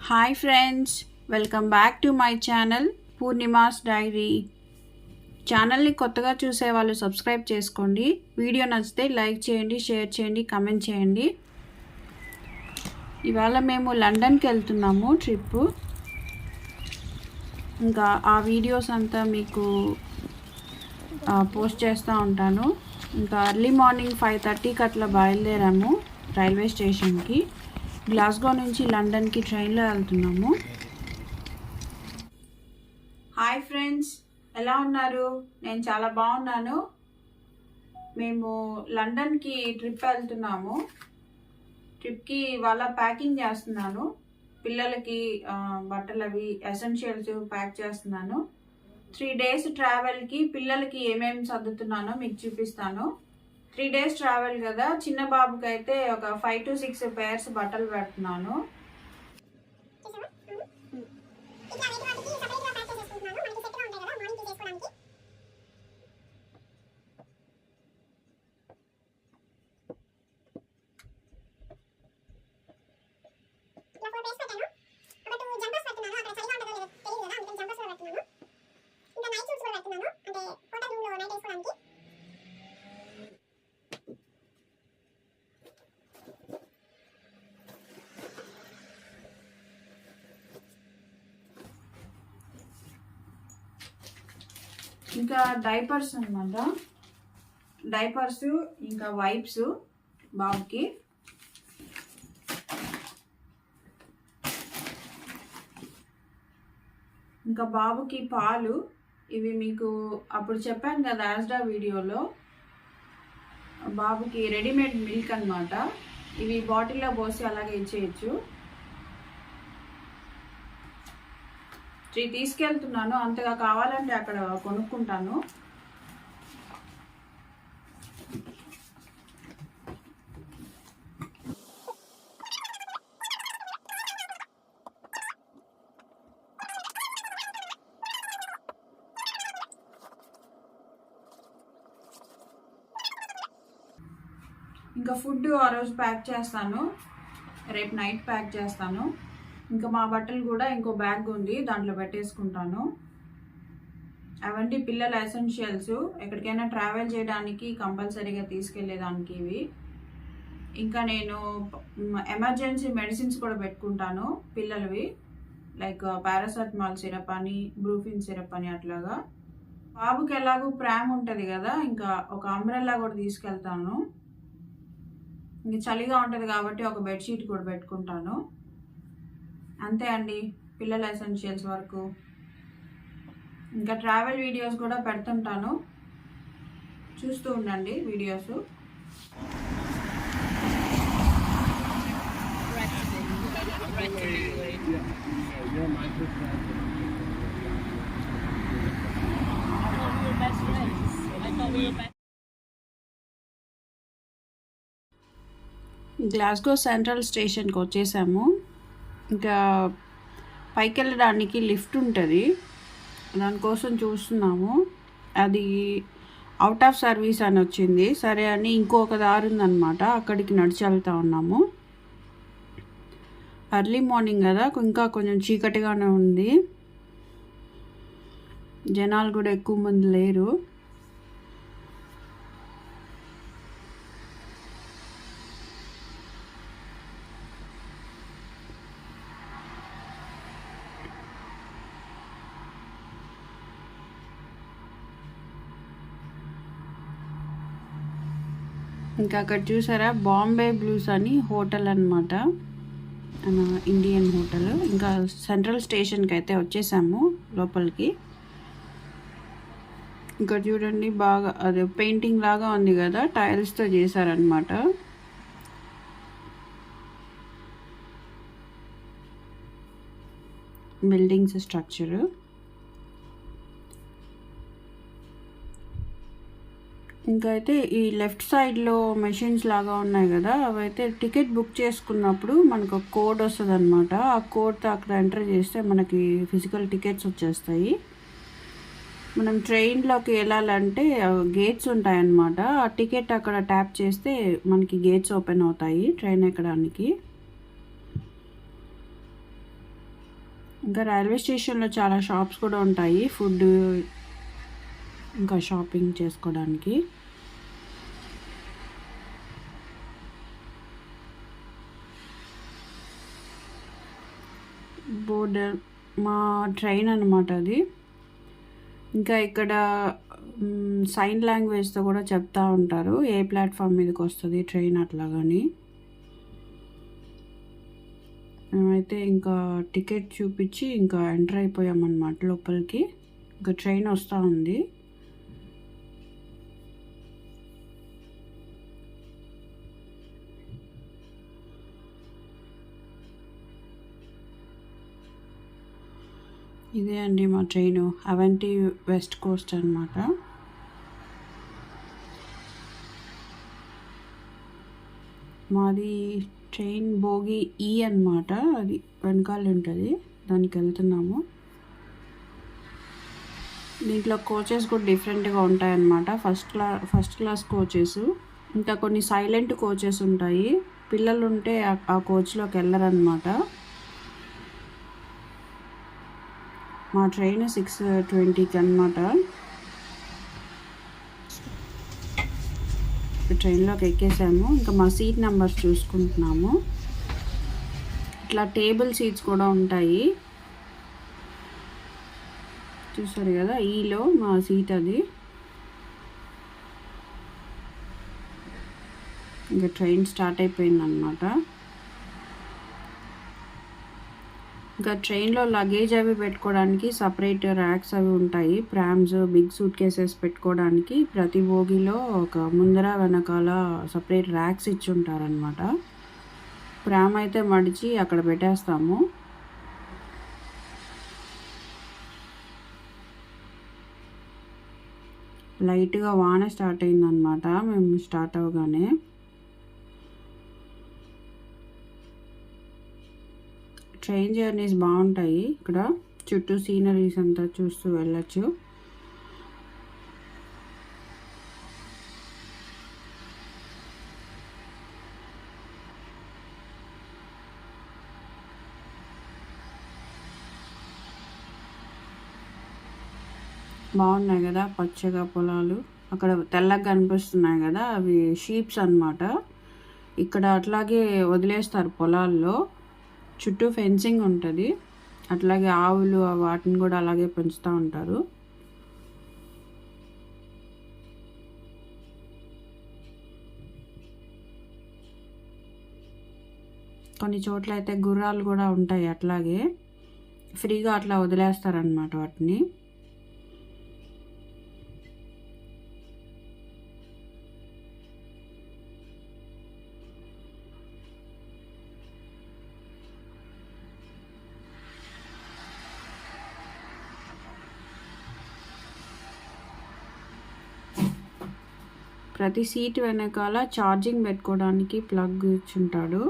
Hi friends, welcome back to my channel Purnima's diary. ఛానల్ని కొత్తగా చూసే వాళ్ళు సబ్స్క్రైబ్ చేసుకోండి. వీడియో నచ్చితే లైక్ చేయండి, షేర్ చేయండి, కమెంట్ చేయండి. ఇవాళ మేము లండన్కి వెళ్తున్నాము ట్రిప్. ఇంకా ఆ వీడియోస్ అంతా మీకు పోస్ట్ చేస్తూ ఉంటాను. ఇంకా ఎర్లీ మార్నింగ్ 5:30కి అట్లా బయలుదేరాము రైల్వే స్టేషన్కి. గ్లాస్గో నుంచి లండన్కి ట్రైన్లో వెళ్తున్నాము. హాయ్ ఫ్రెండ్స్, ఎలా ఉన్నారు? నేను చాలా బాగున్నాను. మేము లండన్కి ట్రిప్ వెళ్తున్నాము. ట్రిప్కి ఇవాళ ప్యాకింగ్ చేస్తున్నాను. పిల్లలకి బట్టలు అవి ఎసెన్షియల్స్ ప్యాక్ చేస్తున్నాను. 3 days ట్రావెల్కి పిల్లలకి ఏమేమి సర్దుతున్నానో మీకు చూపిస్తాను. 3 days ట్రావెల్ కదా, చిన్న బాబుకి అయితే ఒక 5 to 6 pairs బట్టలు పెడుతున్నాను. ఇంకా డైపర్స్ అన్నమాట. డైపర్స్ ఇంకా వైప్స్ బాబుకి. ఇంకా బాబుకి పాలు. ఇవి మీకు అప్పుడు చెప్పాను కదా యాజ్డా వీడియోలో, బాబుకి రెడీమేడ్ మిల్క్ అన్నమాట. ఇవి బాటిల్లో పోసి అలాగే ఇచ్చేయచ్చు. 3 తీసుకెళ్తున్నాను, అంతగా కావాలంటే అక్కడ కొనుక్కుంటాను. ఇంకా ఫుడ్ ఆ రోజు ప్యాక్ చేస్తాను, రేపు నైట్ ప్యాక్ చేస్తాను. ఇంకా మా బట్టలు కూడా ఇంకో బ్యాగ్ ఉంది, దాంట్లో పెట్టేసుకుంటాను. అవన్నీ పిల్లల ఎసెన్షియల్స్, ఎక్కడికైనా ట్రావెల్ చేయడానికి కంపల్సరీగా తీసుకెళ్లేదానికి ఇవి. ఇంకా నేను ఎమర్జెన్సీ మెడిసిన్స్ కూడా పెట్టుకుంటాను పిల్లలవి, లైక్ పారాసెటమాల్ సిరప్ అని, బ్రూఫిన్ సిరప్ అని అట్లాగా. బాబుకి ఎలాగో ప్రామ్ ఉంటుంది కదా, ఇంకా ఒక అంబ్రెల్లా కూడా తీసుకెళ్తాను. ఇంక చలిగా ఉంటుంది కాబట్టి ఒక బెడ్షీట్ కూడా పెట్టుకుంటాను. అంతే అండి పిల్లల ఎసెన్షియల్స్ వరకు. ఇంకా ట్రావెల్ వీడియోస్ కూడా పెడుతుంటాను, చూస్తూ ఉండండి వీడియోస్. గ్లాస్గో సెంట్రల్ స్టేషన్కి వచ్చేసాము. ఇంకా పైకి వెళ్ళడానికి లిఫ్ట్ ఉంటుంది, దానికోసం చూస్తున్నాము. అది అవుట్ ఆఫ్ సర్వీస్ అని వచ్చింది. సరే అని ఇంకొక దారి ఉందన్నమాట, అక్కడికి నడిచి వెళ్తూ ఉన్నాము. ఎర్లీ మార్నింగ్ కదా, ఇంకా కొంచెం చీకటిగానే ఉంది, జనాలు కూడా ఎక్కువ మంది లేరు. ఇంకా అక్కడ చూసారా, బాంబే బ్లూస్ అని హోటల్ అనమాట, ఇండియన్ హోటల్. ఇంకా సెంట్రల్ స్టేషన్కి అయితే వచ్చేసాము లోపలికి. ఇక్కడ చూడండి, బాగా అదే పెయింటింగ్ లాగా ఉంది కదా, టైల్స్తో చేశారనమాట. Buildings structure. ఇంకా అయితే ఈ లెఫ్ట్ సైడ్లో మెషిన్స్ లాగా ఉన్నాయి కదా, అవైతే టికెట్ బుక్ చేసుకున్నప్పుడు మనకు ఒక కోడ్ వస్తుంది అనమాట. ఆ కోడ్తో అక్కడ ఎంటర్ చేస్తే మనకి ఫిజికల్ టికెట్స్ వచ్చేస్తాయి. మనం ట్రైన్లోకి వెళ్ళాలంటే గేట్స్ ఉంటాయన్నమాట. ఆ టికెట్ అక్కడ ట్యాప్ చేస్తే మనకి గేట్స్ ఓపెన్ అవుతాయి ట్రైన్ ఎక్కడానికి. ఇంకా రైల్వే స్టేషన్లో చాలా షాప్స్ కూడా ఉంటాయి ఫుడ్ ఇంకా షాపింగ్ చేసుకోవడానికి. బోర్డర్ మా ట్రైన్ అనమాట అది. ఇంకా ఇక్కడ సైన్ లాంగ్వేజ్తో కూడా చెప్తా ఉంటారు ఏ ప్లాట్ఫామ్ మీదకి వస్తుంది ట్రైన్ అట్లా. కానీ మేమైతే ఇంకా టికెట్ చూపించి ఇంకా ఎంటర్ అయిపోయామన్నమాట లోపలికి. ఇంకా ట్రైన్ వస్తూ ఉంది. ఇదే అండి మా ట్రైను, అవెంటీ వెస్ట్ కోస్ట్ అనమాట. మాది ట్రైన్ బోగి ఈ అనమాట, అది వెనకాల ఉంటుంది, దానికి వెళ్తున్నాము. దీంట్లో కోచెస్ కూడా డిఫరెంట్గా ఉంటాయన్నమాట. ఫస్ట్ క్లాస్ కోచెస్, ఇంకా కొన్ని సైలెంట్ కోచెస్ ఉంటాయి. పిల్లలు ఉంటే ఆ కోచ్లోకి వెళ్ళరన్నమాట. మా ట్రైన్ 6:20కి అనమాట. ట్రైన్లోకి ఎక్కేసాము. ఇంకా మా సీట్ నెంబర్స్ చూసుకుంటున్నాము. ఇట్లా టేబుల్ సీట్స్ కూడా ఉంటాయి, చూసారు కదా. ఈలో మా సీట్ అది. ఇంకా ట్రైన్ స్టార్ట్ అయిపోయిందన్నమాట. ఇంకా ట్రైన్లో లగేజ్ అవి పెట్టుకోవడానికి సపరేట్ ర్యాక్స్ అవి ఉంటాయి. ప్రామ్స్, బిగ్ సూట్ కేసెస్ పెట్టుకోవడానికి ప్రతి బోగిలో ఒక ముందర వెనకాల సపరేట్ ర్యాక్స్ ఇచ్చి ఉంటారనమాట. ప్రామ్ అయితే మడిచి అక్కడ పెట్టేస్తాము. లైట్గా వాన స్టార్ట్ అయిందనమాట మేము స్టార్ట్ అవ్వగానే. ట్రైన్ జర్నీస్ బాగుంటాయి. ఇక్కడ చుట్టూ సీనరీస్ అంతా చూస్తూ వెళ్ళచ్చు. బాగున్నాయి కదా పచ్చగా పొలాలు. అక్కడ తెల్లగా కనిపిస్తున్నాయి కదా, అవి షీప్స్ అన్నమాట. ఇక్కడ అట్లాగే వదిలేస్తారు పొలాల్లో, చుట్టూ ఫెన్సింగ్ ఉంటుంది. అట్లాగే ఆవులు వాటిని కూడా అలాగే పెంచుతూ ఉంటారు. కొన్ని చోట్ల అయితే గుర్రాలు కూడా ఉంటాయి, అట్లాగే ఫ్రీగా అట్లా వదిలేస్తారనమాట వాటిని. ప్రతి సీట్ వెనకాల ఛార్జింగ్ పెట్టుకోవడానికి ప్లగ్ ఇచ్చుంటాడు.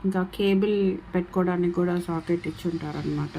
ఇంకా కేబుల్ పెట్టుకోవడానికి కూడా సాకెట్ ఇచ్చుంటారు అనమాట.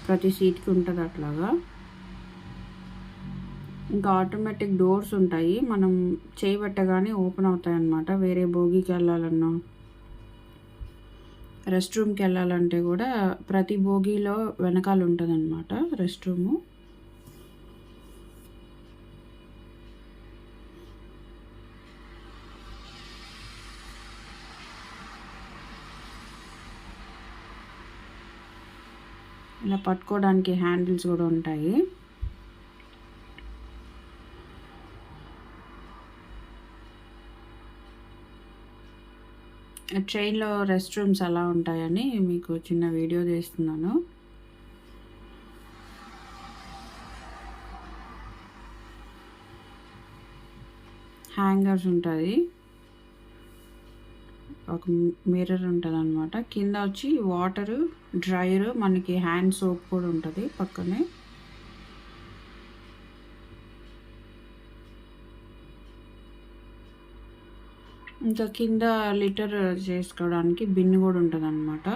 ప్రతి సీట్కి ఉంటుంది అట్లాగా. ఇంకా ఆటోమేటిక్ డోర్స్ ఉంటాయి, మనం చేయి పెట్టగానే ఓపెన్ అవుతాయి అన్నమాట. వేరే బోగికి వెళ్ళాలన్నా, రెస్ట్ రూమ్కి వెళ్ళాలంటే కూడా ప్రతి బోగిలో వెనకాల ఉంటుంది అన్నమాట రెస్ట్ రూము. ఇలా పట్టుకోవడానికి హ్యాండిల్స్ కూడా ఉంటాయి. ట్రైన్లో రెస్ట్ రూమ్స్ ఎలా ఉంటాయని మీకు చిన్న వీడియో తీస్తున్నాను. హ్యాంగర్స్ ఉంటుంది, ఒక మిర్రర్ ఉంటుంది అనమాట. కింద వచ్చి వాటరు, డ్రైయర్, మనకి హ్యాండ్ సోప్ కూడా ఉంటుంది పక్కనే. ఇంకా కింద లిటర్ చేసుకోవడానికి బిన్ కూడా ఉంటుంది అనమాట.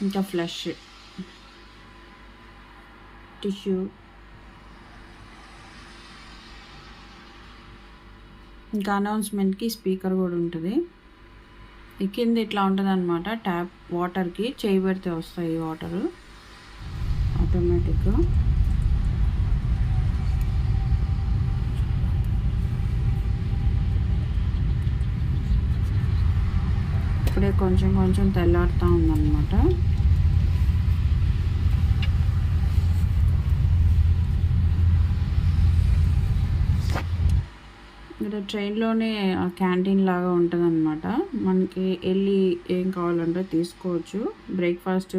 ఇంకా ఫ్లష్, టిష్యూ, ఇంకా అనౌన్స్మెంట్కి స్పీకర్ కూడా ఉంటుంది. కింద ఇట్లా ఉంటుంది అనమాట. ట్యాప్ వాటర్కి చేయి పెడితే వస్తాయి వాటరు ఆటోమేటిక్గా. ఇప్పుడే కొంచెం కొంచెం తెల్లారుతూ ఉందన్నమాట. ఇక్కడ ట్రైన్లోనే క్యాంటీన్ లాగా ఉంటుంది అనమాట. మనకి వెళ్ళి ఏం కావాలంటే తీసుకోవచ్చు. బ్రేక్ఫాస్ట్,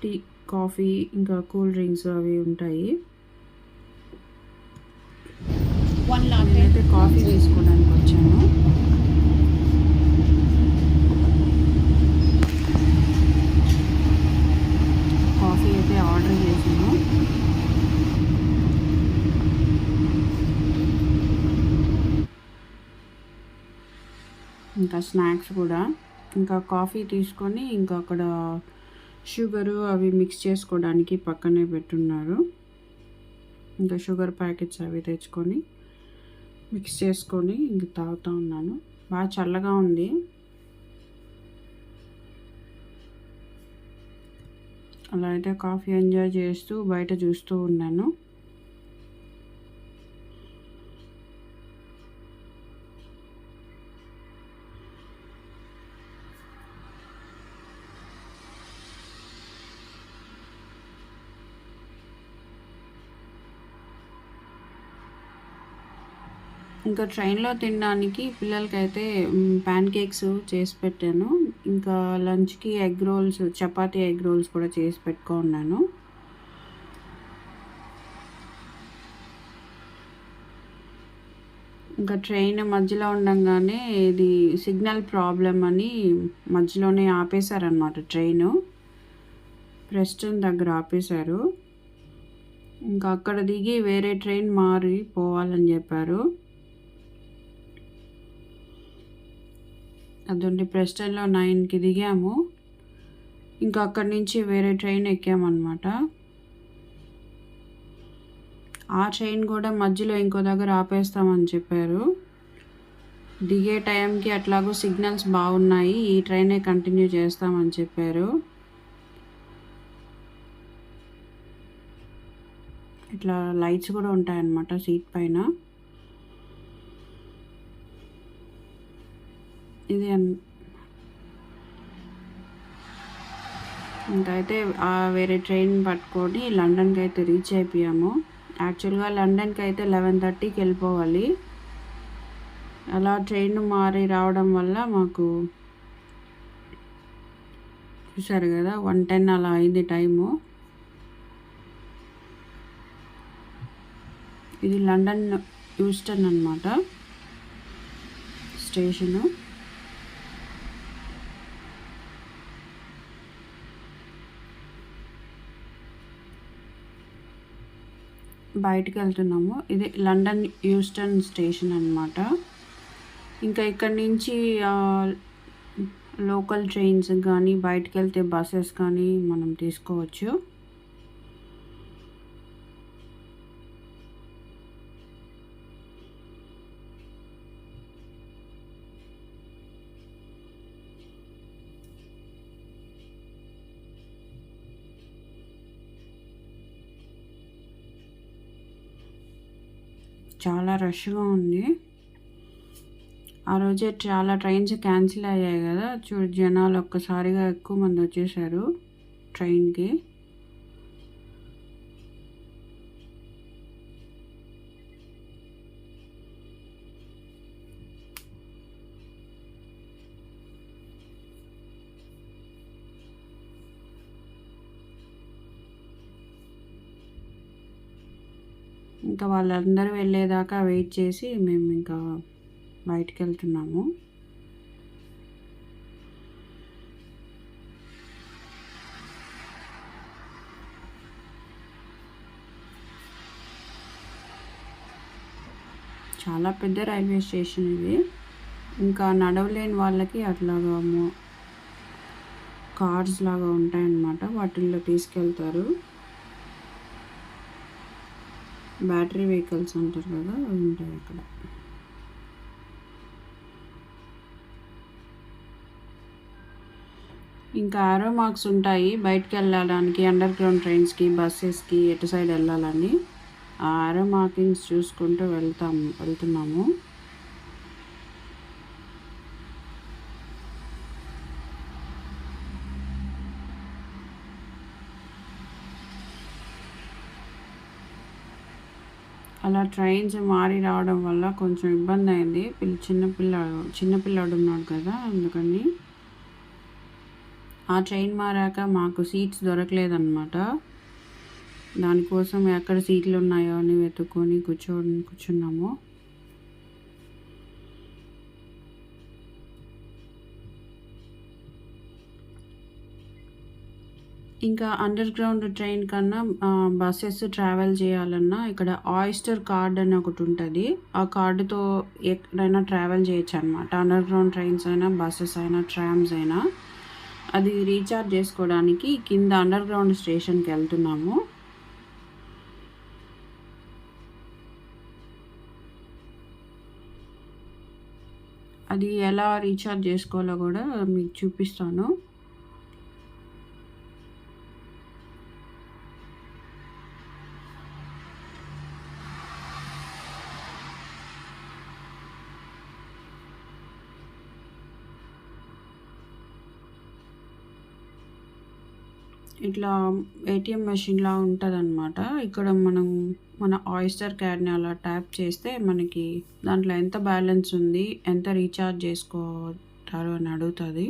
టీ, కాఫీ, ఇంకా కూల్ డ్రింక్స్ అవి ఉంటాయి. నేనైతే కాఫీ తీసుకోవడానికి వచ్చాను. కాఫీ అయితే ఆర్డర్ చేసాను. ఇంకా స్నాక్స్ కూడా. ఇంకా కాఫీ తీసుకొని ఇంకా అక్కడ షుగరు అవి మిక్స్ చేసుకోవడానికి పక్కనే పెట్టున్నారు. ఇంకా షుగర్ ప్యాకెట్స్ అవి తెచ్చుకొని మిక్స్ చేసుకొని ఇంక తాగుతూ ఉన్నాను. బాగా చల్లగా ఉంది. అలా అయితే కాఫీ ఎంజాయ్ చేస్తూ బయట చూస్తూ ఉన్నాను. ఇంకా ట్రైన్లో తినడానికి పిల్లలకైతే ప్యాన్ కేక్స్ చేసి పెట్టాను. ఇంకా లంచ్కి egg rolls, chapati egg rolls కూడా చేసి పెట్టుకున్నాను. ఇంకా ట్రైన్ మధ్యలో ఉండగానే ఇది సిగ్నల్ ప్రాబ్లం అని మధ్యలోనే ఆపేశారనమాట. ట్రైను ప్రెస్టన్ దగ్గర ఆపేశారు. ఇంకా అక్కడ దిగి వేరే ట్రైన్ మారి పోవాలని చెప్పారు. అదండి, ప్రెస్టన్లో 9కి దిగాము. ఇంకా అక్కడి నుంచి వేరే ట్రైన్ ఎక్కామన్నమాట. ఆ ట్రైన్ కూడా మధ్యలో ఇంకో దగ్గర ఆపేస్తామని చెప్పారు. దిగే టైంకి అట్లాగూ సిగ్నల్స్ బాగున్నాయి, ఈ ట్రైనే కంటిన్యూ చేస్తామని చెప్పారు. ఇట్లా లైట్స్ కూడా ఉంటాయన్నమాట సీట్ పైన. ఇది ఇంకైతే వేరే ట్రైన్ పట్టుకొని లండన్కి అయితే రీచ్ అయిపోయాము. యాక్చువల్గా లండన్కి అయితే 11:30కి వెళ్ళిపోవాలి. అలా ట్రైన్ మారి రావడం వల్ల మాకు చూసారు కదా 1:10 అలా అయింది టైము. ఇది లండన్ యూస్టన్ అన్నమాట స్టేషను. బయటికి వెళ్తున్నాము. ఇది లండన్ యూస్టన్ స్టేషన్ అన్నమాట. ఇంకా ఇక్కడి నుంచి లోకల్ ట్రైన్స్ కానీ బయటికి వెళ్తే బస్సెస్ కానీ మనం తీసుకోవచ్చు. చాలా రష్గా ఉంది. ఆ రోజే చాలా ట్రైన్స్ క్యాన్సిల్ అయ్యాయి కదా, చూడు జనాలు ఒక్కసారిగా ఎక్కువ మంది వచ్చేసారు ట్రైన్కి. ఇంకా వాళ్ళందరూ వెళ్ళేదాకా వెయిట్ చేసి మేము ఇంకా బయటికి వెళ్తున్నాము. చాలా పెద్ద రైల్వే స్టేషన్ ఇది. ఇంకా నడవలేని వాళ్ళకి అట్లాగా కార్స్ లాగా ఉంటాయన్నమాట, వాటిల్లో తీసుకెళ్తారు. బ్యాటరీ వెహికల్స్ అంటారు కదా, అవి ఉంటాయి అక్కడ. ఇంకా ఆరో మార్క్స్ ఉంటాయి బయటికి వెళ్ళడానికి, అండర్ గ్రౌండ్ ట్రైన్స్కి, బస్సెస్కి ఎటు సైడ్ వెళ్ళాలని. ఆ ఆరో మార్కింగ్స్ చూసుకుంటూ వెళ్తున్నాము. అలా ట్రైన్స్ మారి రావడం వల్ల కొంచెం ఇబ్బంది అయింది. చిన్నపిల్లాడు ఉన్నాడు కదా, అందుకని ఆ ట్రైన్ మారాక మాకు సీట్స్ దొరకలేదన్నమాట. దానికోసం ఎక్కడ సీట్లు ఉన్నాయో అని వెతుక్కొని కూర్చున్నాము. ఇంకా అండర్ గ్రౌండ్ ట్రైన్ కన్నా బస్సెస్ ట్రావెల్ చేయాలన్నా ఇక్కడ ఆయిస్టర్ కార్డ్ అని ఒకటి ఉంటుంది. ఆ కార్డుతో ఎక్కడైనా ట్రావెల్ చేయొచ్చు అనమాట. అండర్ గ్రౌండ్ ట్రైన్స్ అయినా, బస్సెస్ అయినా, ట్రామ్స్ అయినా. అది రీఛార్జ్ చేసుకోవడానికి కింద అండర్ గ్రౌండ్ స్టేషన్కి వెళ్తున్నాము. అది ఎలా రీఛార్జ్ చేసుకోవాలో కూడా మీకు చూపిస్తాను. ఇట్లా ఏటీఎం మెషిన్లా ఉంటుందన్నమాట. ఇక్కడ మన ఆయిస్టర్ కార్డ్ని అలా ట్యాప్ చేస్తే మనకి దాంట్లో ఎంత బ్యాలెన్స్ ఉంది, ఎంత రీఛార్జ్ చేసుకోతారు అని అడుగుతుంది.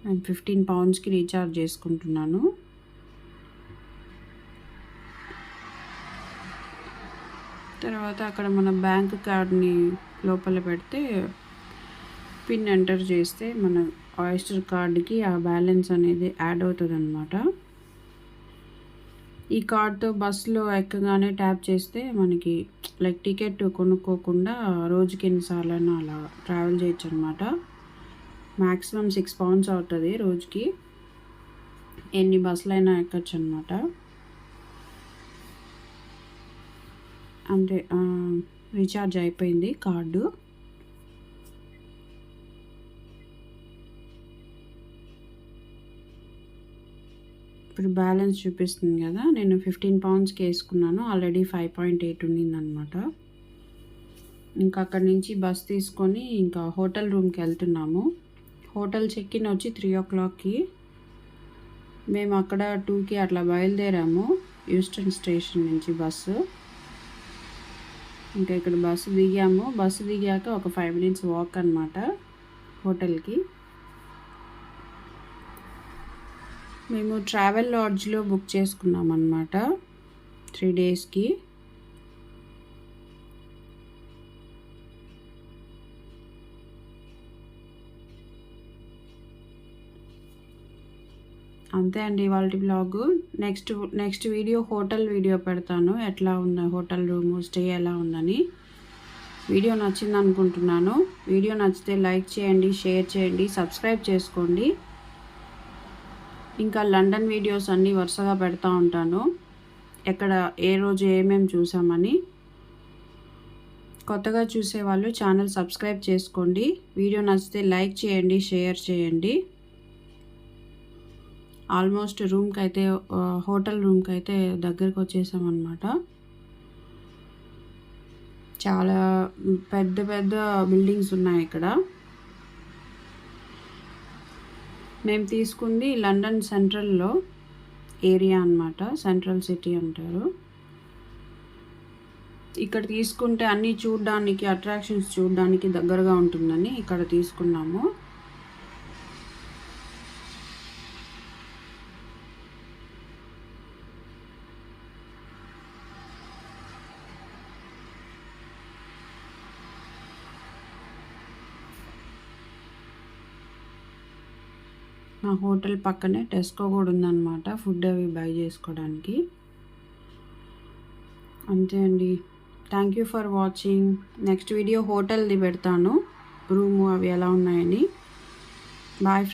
నేను 15 poundsకి రీఛార్జ్ చేసుకుంటున్నాను. తర్వాత అక్కడ మన బ్యాంక్ కార్డ్ని లోపల పెడితే పిన్ ఎంటర్ చేస్తే మన ఆయిస్టర్ కార్డ్కి ఆ బ్యాలెన్స్ అనేది యాడ్ అవుతుంది అనమాట. ఈ కార్డ్తో బస్సులో ఎక్కగానే ట్యాప్ చేస్తే మనకి లైక్ టికెట్ కొనుక్కోకుండా రోజుకి ఎన్నిసార్లైనా అలా ట్రావెల్ చేయొచ్చు అనమాట. మ్యాక్సిమం 6 pounds అవుతుంది రోజుకి. ఎన్ని బస్సులైనా ఎక్కొచ్చు అనమాట. అంటే రీఛార్జ్ అయిపోయింది కార్డు. ఇప్పుడు బ్యాలెన్స్ చూపిస్తుంది కదా, నేను 15 poundsకి వేసుకున్నాను. ఆల్రెడీ 5.8 ఉండిందనమాట. ఇంకా అక్కడి నుంచి బస్ తీసుకొని ఇంకా హోటల్ రూమ్కి వెళ్తున్నాము. హోటల్ చెక్-ఇన్ వచ్చి 3 o'clockకి. మేము అక్కడ 2కి అట్లా బయలుదేరాము యూస్టన్ స్టేషన్ నుంచి బస్సు. ఇంకా ఇక్కడ బస్సు దిగాము. బస్సు దిగాక ఒక 5 minutes వాక్ అనమాట హోటల్కి. మేము ట్రావెల్ లాడ్జ్లో బుక్ చేసుకున్నాం అన్నమాట 3 daysకి. అంతే అండి ఇవాళ blog. Next video hotel video పెడతాను. ఎట్లా ఉంది హోటల్ రూము, స్టే ఎలా ఉందని. వీడియో నచ్చింది అనుకుంటున్నాను. వీడియో నచ్చితే లైక్ చేయండి, షేర్ చేయండి, సబ్స్క్రైబ్ చేసుకోండి. ఇంకా లండన్ వీడియోస్ అన్నీ వరుసగా పెడతా ఉంటాను. ఎక్కడ ఏ రోజు ఏమేమి చూసామని. కొత్తగా చూసేవాళ్ళు ఛానల్ సబ్స్క్రైబ్ చేసుకోండి. వీడియో నచ్చితే లైక్ చేయండి, షేర్ చేయండి. ఆల్మోస్ట్ హోటల్ రూమ్కి అయితే దగ్గరికి వచ్చేసామన్నమాట. చాలా పెద్ద పెద్ద బిల్డింగ్స్ ఉన్నాయి ఇక్కడ. మేము తీసుకుంది లండన్ సెంట్రల్లో ఏరియా అన్నమాట. సెంట్రల్ సిటీ అంటారు. ఇక్కడ తీసుకుంటే అన్నీ చూడడానికి, అట్రాక్షన్స్ చూడడానికి దగ్గరగా ఉంటుందని ఇక్కడ తీసుకున్నాము. మా హోటల్ పక్కనే టెస్కో కూడా ఉందన్నమాట, ఫుడ్ అవి బై చేసుకోవడానికి. అంతే అండి. Thank you for watching. Next video హోటల్ది పెడతాను, రూము అవి ఎలా ఉన్నాయని. బాయ్.